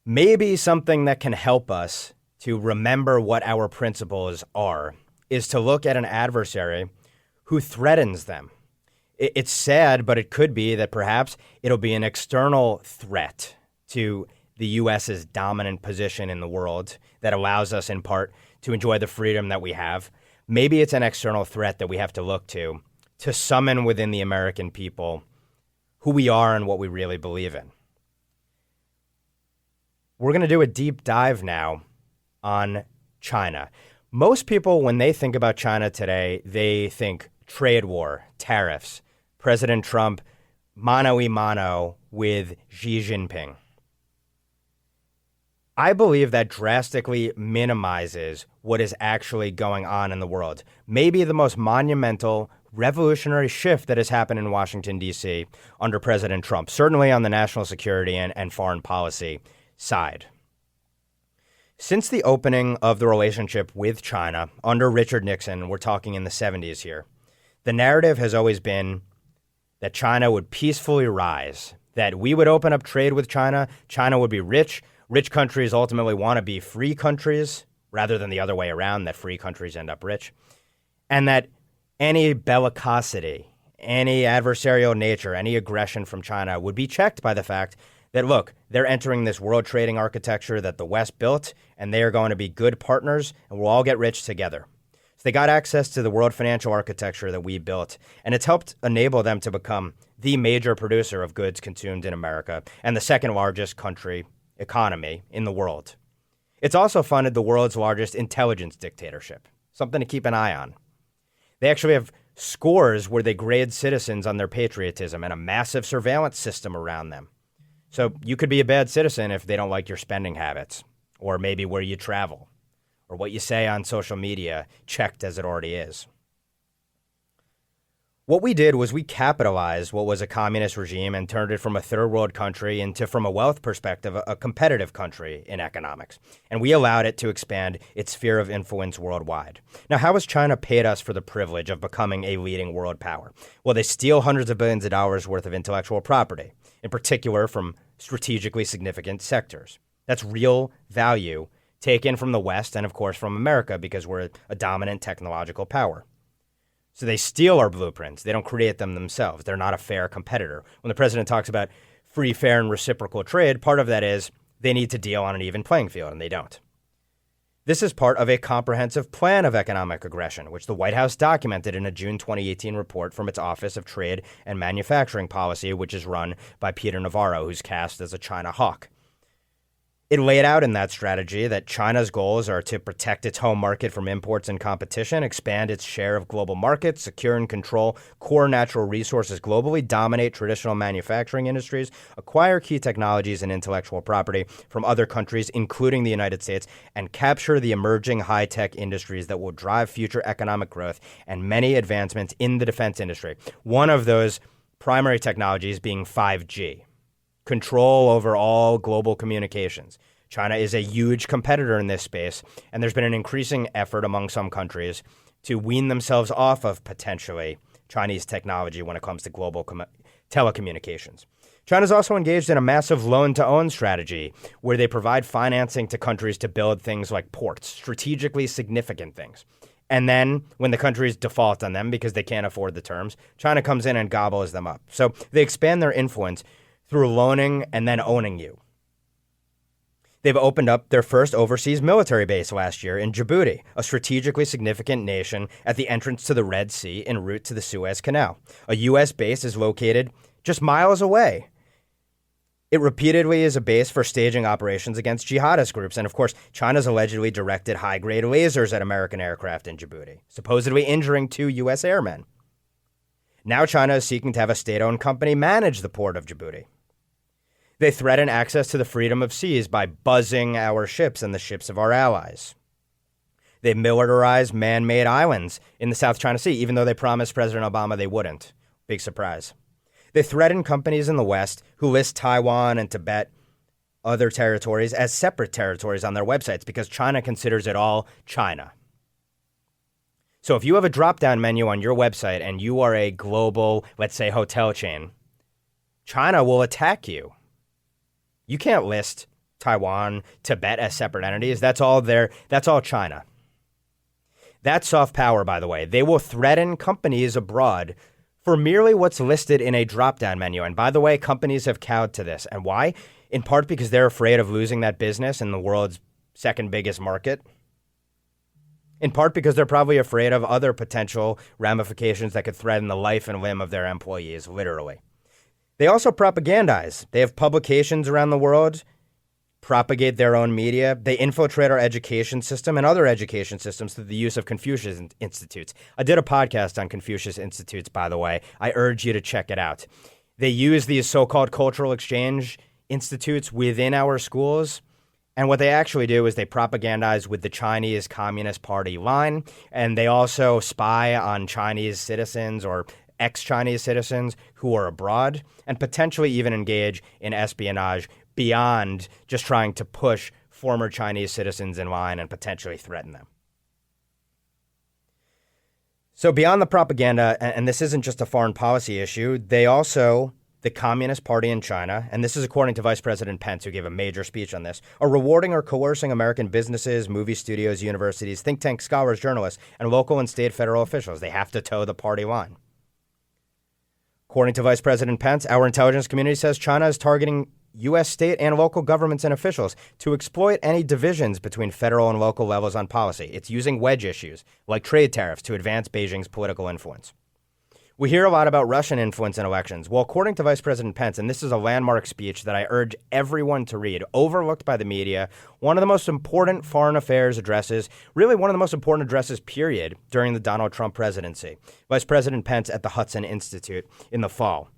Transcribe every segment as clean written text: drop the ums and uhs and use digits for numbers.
Maybe something that can help us to remember what our principles are is to look at an adversary who threatens them. It's sad, but it could be that perhaps it'll be an external threat to the U.S.'s dominant position in the world that allows us in part to enjoy the freedom that we have. Maybe it's an external threat that we have to look to summon within the American people who we are and what we really believe in. We're going to do a deep dive now on China. Most people, when they think about China today, they think trade war, tariffs, President Trump mano a mano with Xi Jinping. I believe that drastically minimizes what is actually going on in the world. Maybe the most monumental revolutionary shift that has happened in Washington, D.C. under President Trump, certainly on the national security and foreign policy side. Since the opening of the relationship with China under Richard Nixon, we're talking in the 70s here, the narrative has always been that China would peacefully rise, that we would open up trade with China, China would be rich, rich countries ultimately want to be free countries rather than the other way around, that free countries end up rich, and that any bellicosity, any adversarial nature, any aggression from China would be checked by the fact that, look, they're entering this world trading architecture that the West built, and they are going to be good partners, and we'll all get rich together. So they got access to the world financial architecture that we built, and it's helped enable them to become the major producer of goods consumed in America and the second largest country economy in the world. It's also funded the world's largest intelligence dictatorship, something to keep an eye on. They actually have scores where they grade citizens on their patriotism and a massive surveillance system around them. So you could be a bad citizen if they don't like your spending habits, or maybe where you travel, or what you say on social media, checked as it already is. What we did was we capitalized what was a communist regime and turned it from a third world country into, from a wealth perspective, a competitive country in economics. And we allowed it to expand its sphere of influence worldwide. Now, how has China paid us for the privilege of becoming a leading world power? Well, they steal hundreds of billions of dollars worth of intellectual property, in particular from strategically significant sectors. That's real value taken from the West and, of course, from America because we're a dominant technological power. So they steal our blueprints. They don't create them themselves. They're not a fair competitor. When the president talks about free, fair, and reciprocal trade, part of that is they need to deal on an even playing field, and they don't. This is part of a comprehensive plan of economic aggression, which the White House documented in a June 2018 report from its Office of Trade and Manufacturing Policy, which is run by Peter Navarro, who's cast as a China hawk. It laid out in that strategy that China's goals are to protect its home market from imports and competition, expand its share of global markets, secure and control core natural resources globally, dominate traditional manufacturing industries, acquire key technologies and intellectual property from other countries, including the United States, and capture the emerging high-tech industries that will drive future economic growth and many advancements in the defense industry. One of those primary technologies being 5G. Control over all global communications. China is a huge competitor in this space, and there's been an increasing effort among some countries to wean themselves off of potentially Chinese technology when it comes to global telecommunications. China's also engaged in a massive loan-to-own strategy where they provide financing to countries to build things like ports, strategically significant things. And then when the countries default on them because they can't afford the terms, China comes in and gobbles them up. So they expand their influence through loaning and then owning you. They've opened up their first overseas military base last year in Djibouti, a strategically significant nation at the entrance to the Red Sea en route to the Suez Canal. A U.S. base is located just miles away. It repeatedly is a base for staging operations against jihadist groups. And of course, China's allegedly directed high-grade lasers at American aircraft in Djibouti, supposedly injuring 2 U.S. airmen. Now China is seeking to have a state-owned company manage the port of Djibouti. They threaten access to the freedom of seas by buzzing our ships and the ships of our allies. They militarize man-made islands in the South China Sea, even though they promised President Obama they wouldn't. Big surprise. They threaten companies in the West who list Taiwan and Tibet, other territories, as separate territories on their websites because China considers it all China. So if you have a drop-down menu on your website and you are a global, let's say, hotel chain, China will attack you. You can't list Taiwan, Tibet as separate entities. That's all China. That's soft power, by the way. They will threaten companies abroad for merely what's listed in a drop-down menu. And by the way, companies have cowed to this. And why? In part because they're afraid of losing that business in the world's second biggest market. In part because they're probably afraid of other potential ramifications that could threaten the life and limb of their employees, literally. They also propagandize. They have publications around the world, propagate their own media. They infiltrate our education system and other education systems through the use of Confucius Institutes. I did a podcast on Confucius Institutes, by the way. I urge you to check it out. They use these so-called cultural exchange institutes within our schools. And what they actually do is they propagandize with the Chinese Communist Party line. And they also spy on Chinese citizens or ex-Chinese citizens who are abroad and potentially even engage in espionage beyond just trying to push former Chinese citizens in line and potentially threaten them. So beyond the propaganda, and this isn't just a foreign policy issue, the Communist Party in China, and this is according to Vice President Pence, who gave a major speech on this, are rewarding or coercing American businesses, movie studios, universities, think tanks, scholars, journalists, and local and state federal officials. They have to toe the party line. According to Vice President Pence, our intelligence community says China is targeting U.S. state and local governments and officials to exploit any divisions between federal and local levels on policy. It's using wedge issues like trade tariffs to advance Beijing's political influence. We hear a lot about Russian influence in elections. Well, according to Vice President Pence, and this is a landmark speech that I urge everyone to read, overlooked by the media, one of the most important foreign affairs addresses, really one of the most important addresses, period, during the Donald Trump presidency. Vice President Pence at the Hudson Institute in the fall.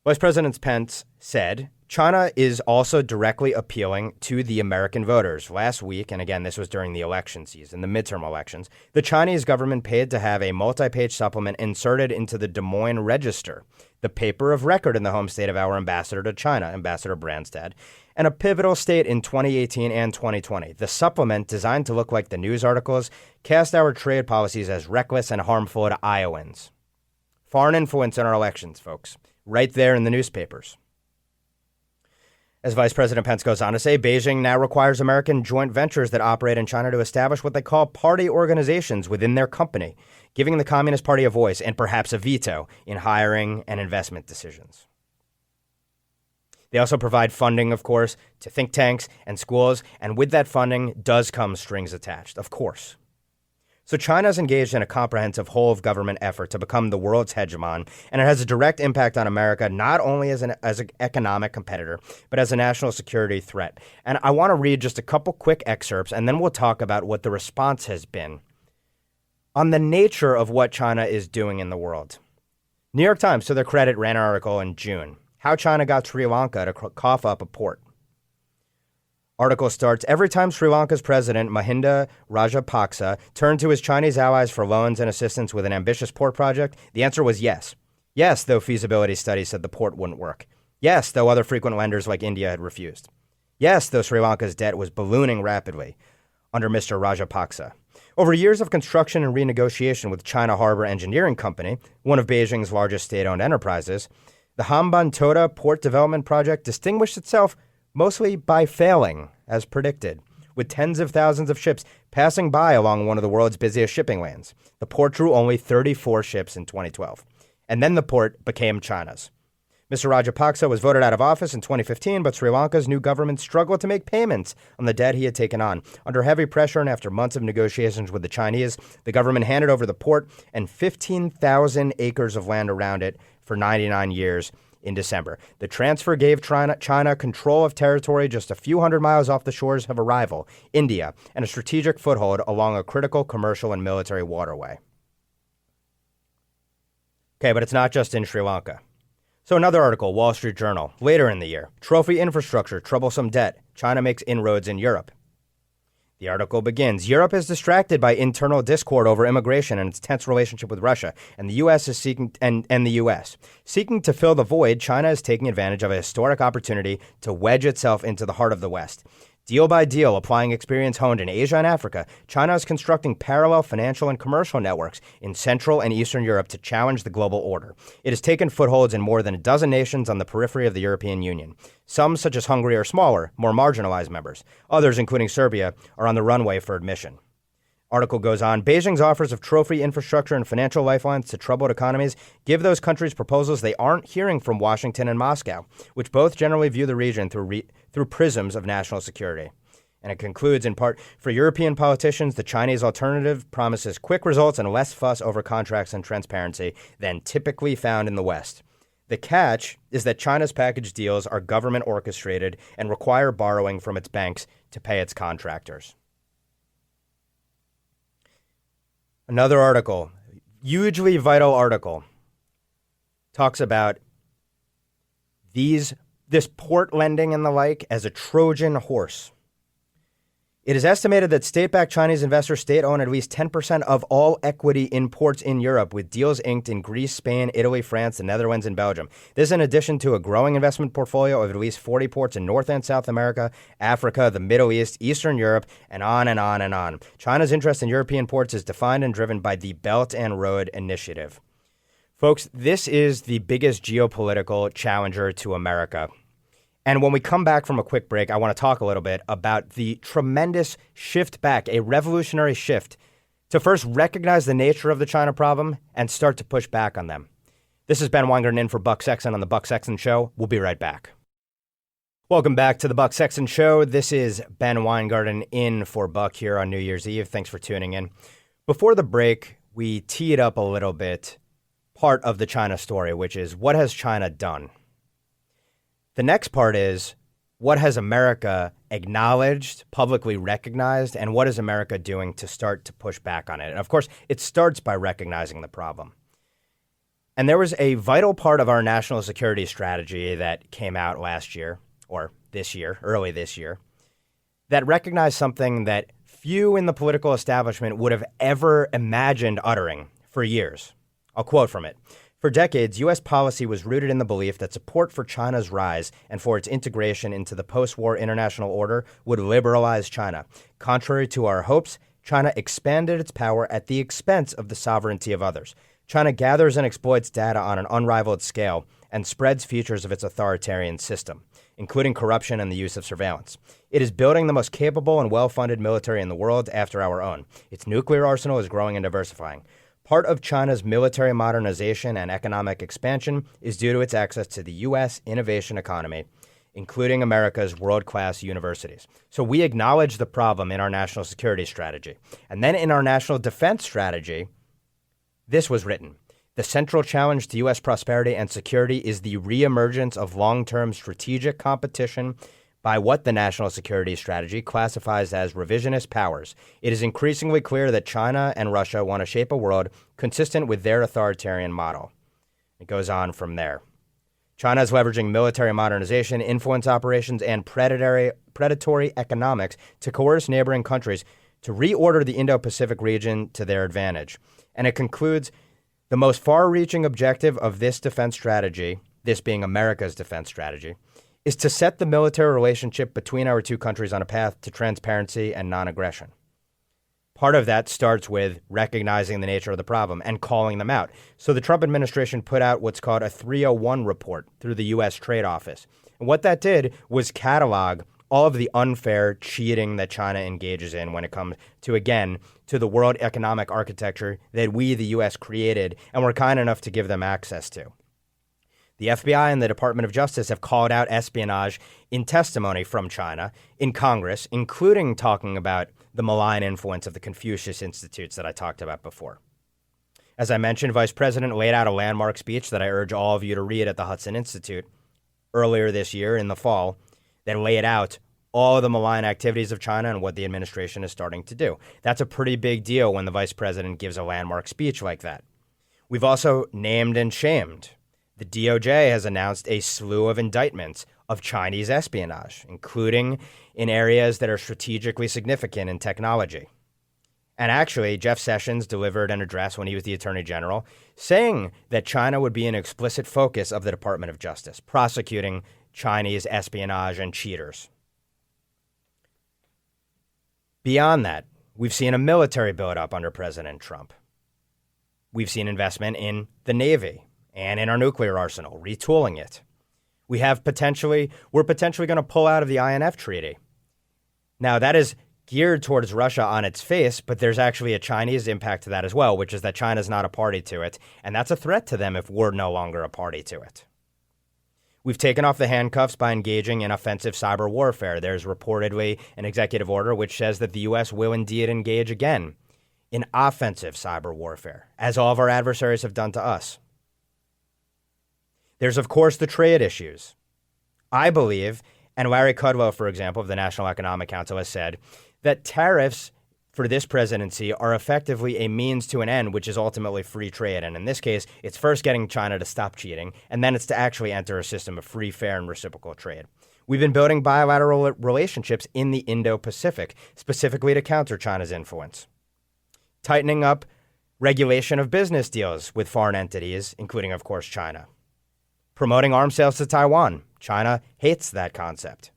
Vice President Pence said, China is also directly appealing to the American voters. Last week, and again, this was during the election season, the midterm elections, the Chinese government paid to have a multi-page supplement inserted into the Des Moines Register, the paper of record in the home state of our ambassador to China, Ambassador Branstad, and a pivotal state in 2018 and 2020. The supplement, designed to look like the news articles, cast our trade policies as reckless and harmful to Iowans. Foreign influence in our elections, folks, right there in the newspapers. As Vice President Pence goes on to say, Beijing now requires American joint ventures that operate in China to establish what they call party organizations within their company, giving the Communist Party a voice and perhaps a veto in hiring and investment decisions. They also provide funding, of course, to think tanks and schools, and with that funding does come strings attached, of course. So China is engaged in a comprehensive whole-of-government effort to become the world's hegemon, and it has a direct impact on America, not only as an economic competitor, but as a national security threat. And I want to read just a couple quick excerpts, and then we'll talk about what the response has been on the nature of what China is doing in the world. New York Times, to their credit, ran an article in June, How China Got Sri Lanka to Cough Up a Port. Article starts, every time Sri Lanka's president, Mahinda Rajapaksa, turned to his Chinese allies for loans and assistance with an ambitious port project, the answer was yes. Yes, though feasibility studies said the port wouldn't work. Yes, though other frequent lenders like India had refused. Yes, though Sri Lanka's debt was ballooning rapidly under Mr. Rajapaksa. Over years of construction and renegotiation with China Harbor Engineering Company, one of Beijing's largest state-owned enterprises, the Hambantota Port Development Project distinguished itself mostly by failing, as predicted, with tens of thousands of ships passing by along one of the world's busiest shipping lanes. The port drew only 34 ships in 2012. And then the port became China's. Mr. Rajapaksa was voted out of office in 2015, but Sri Lanka's new government struggled to make payments on the debt he had taken on. Under heavy pressure and after months of negotiations with the Chinese, the government handed over the port and 15,000 acres of land around it for 99 years in December. The transfer gave China control of territory just a few hundred miles off the shores of a rival, India, and a strategic foothold along a critical commercial and military waterway. Okay, but it's not just in Sri Lanka. So another article, Wall Street Journal, later in the year, trophy infrastructure, troublesome debt, China makes inroads in Europe. The article begins, Europe is distracted by internal discord over immigration and its tense relationship with Russia, and the U.S. is seeking to fill the void. China is taking advantage of a historic opportunity to wedge itself into the heart of the West. Deal by deal, applying experience honed in Asia and Africa, China is constructing parallel financial and commercial networks in Central and Eastern Europe to challenge the global order. It has taken footholds in more than a dozen nations on the periphery of the European Union. Some, such as Hungary, are smaller, more marginalized members. Others, including Serbia, are on the runway for admission. Article goes on, Beijing's offers of trophy infrastructure and financial lifelines to troubled economies give those countries proposals they aren't hearing from Washington and Moscow, which both generally view the region through prisms of national security. And it concludes, in part, for European politicians, the Chinese alternative promises quick results and less fuss over contracts and transparency than typically found in the West. The catch is that China's package deals are government orchestrated and require borrowing from its banks to pay its contractors. Another article, hugely vital article, talks about this port lending and the like as a Trojan horse. It is estimated that state-backed Chinese investors state-own at least 10% of all equity in ports in Europe, with deals inked in Greece, Spain, Italy, France, the Netherlands, and Belgium. This is in addition to a growing investment portfolio of at least 40 ports in North and South America, Africa, the Middle East, Eastern Europe, and on and on and on. China's interest in European ports is defined and driven by the Belt and Road Initiative. Folks, this is the biggest geopolitical challenger to America. And when we come back from a quick break, I want to talk a little bit about the tremendous shift back, a revolutionary shift, to first recognize the nature of the China problem and start to push back on them. This is Ben Weingarten in for Buck Sexton on the Buck Sexton Show. We'll be right back. Welcome back to the Buck Sexton Show. This is Ben Weingarten in for Buck here on New Year's Eve. Thanks for tuning in. Before the break, we teed up a little bit part of the China story, which is what has China done? The next part is, what has America acknowledged, publicly recognized, and what is America doing to start to push back on it? And of course, it starts by recognizing the problem. And there was a vital part of our national security strategy that came out last year, or this year, early this year, that recognized something that few in the political establishment would have ever imagined uttering for years. I'll quote from it. For decades, U.S. policy was rooted in the belief that support for China's rise and for its integration into the post-war international order would liberalize China. Contrary to our hopes, China expanded its power at the expense of the sovereignty of others. China gathers and exploits data on an unrivaled scale and spreads features of its authoritarian system, including corruption and the use of surveillance. It is building the most capable and well-funded military in the world after our own. Its nuclear arsenal is growing and diversifying. Part of China's military modernization and economic expansion is due to its access to the U.S. innovation economy, including America's world-class universities. So we acknowledge the problem in our national security strategy. And then in our national defense strategy, this was written. The central challenge to U.S. prosperity and security is the reemergence of long-term strategic competition by what the national security strategy classifies as revisionist powers. It is increasingly clear that China and Russia want to shape a world consistent with their authoritarian model. It goes on from there. China is leveraging military modernization, influence operations, and predatory economics to coerce neighboring countries to reorder the Indo-Pacific region to their advantage. And it concludes, the most far-reaching objective of this defense strategy, this being America's defense strategy, is to set the military relationship between our two countries on a path to transparency and non-aggression. Part of that starts with recognizing the nature of the problem and calling them out. So the Trump administration put out what's called a 301 report through the U.S. Trade Office. And what that did was catalog all of the unfair cheating that China engages in when it comes to, again, to the world economic architecture that we, the U.S., created and were kind enough to give them access to. The FBI and the Department of Justice have called out espionage in testimony from China in Congress, including talking about the malign influence of the Confucius Institutes that I talked about before. As I mentioned, Vice President laid out a landmark speech that I urge all of you to read at the Hudson Institute earlier this year in the fall that laid out all of the malign activities of China and what the administration is starting to do. That's a pretty big deal when the vice president gives a landmark speech like that. We've also named and shamed. The DOJ has announced a slew of indictments of Chinese espionage, including in areas that are strategically significant in technology. And actually, Jeff Sessions delivered an address when he was the Attorney General saying that China would be an explicit focus of the Department of Justice, prosecuting Chinese espionage and cheaters. Beyond that, we've seen a military buildup under President Trump. We've seen investment in the Navy and in our nuclear arsenal, retooling it. We're potentially going to pull out of the INF Treaty. Now, that is geared towards Russia on its face, but there's actually a Chinese impact to that as well, which is that China's not a party to it, and that's a threat to them if we're no longer a party to it. We've taken off the handcuffs by engaging in offensive cyber warfare. There's reportedly an executive order which says that the U.S. will indeed engage again in offensive cyber warfare, as all of our adversaries have done to us. There's, of course, the trade issues. I believe, and Larry Kudlow, for example, of the National Economic Council, has said that tariffs for this presidency are effectively a means to an end, which is ultimately free trade. And in this case, it's first getting China to stop cheating, and then it's to actually enter a system of free, fair, and reciprocal trade. We've been building bilateral relationships in the Indo-Pacific, specifically to counter China's influence. Tightening up regulation of business deals with foreign entities, including, of course, China. Promoting arms sales to Taiwan. China hates that concept.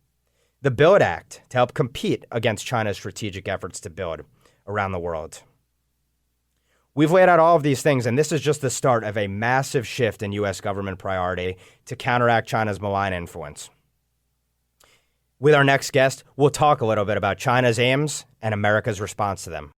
The Build Act to help compete against China's strategic efforts to build around the world. We've laid out all of these things, and this is just the start of a massive shift in U.S. government priority to counteract China's malign influence. With our next guest, we'll talk a little bit about China's aims and America's response to them.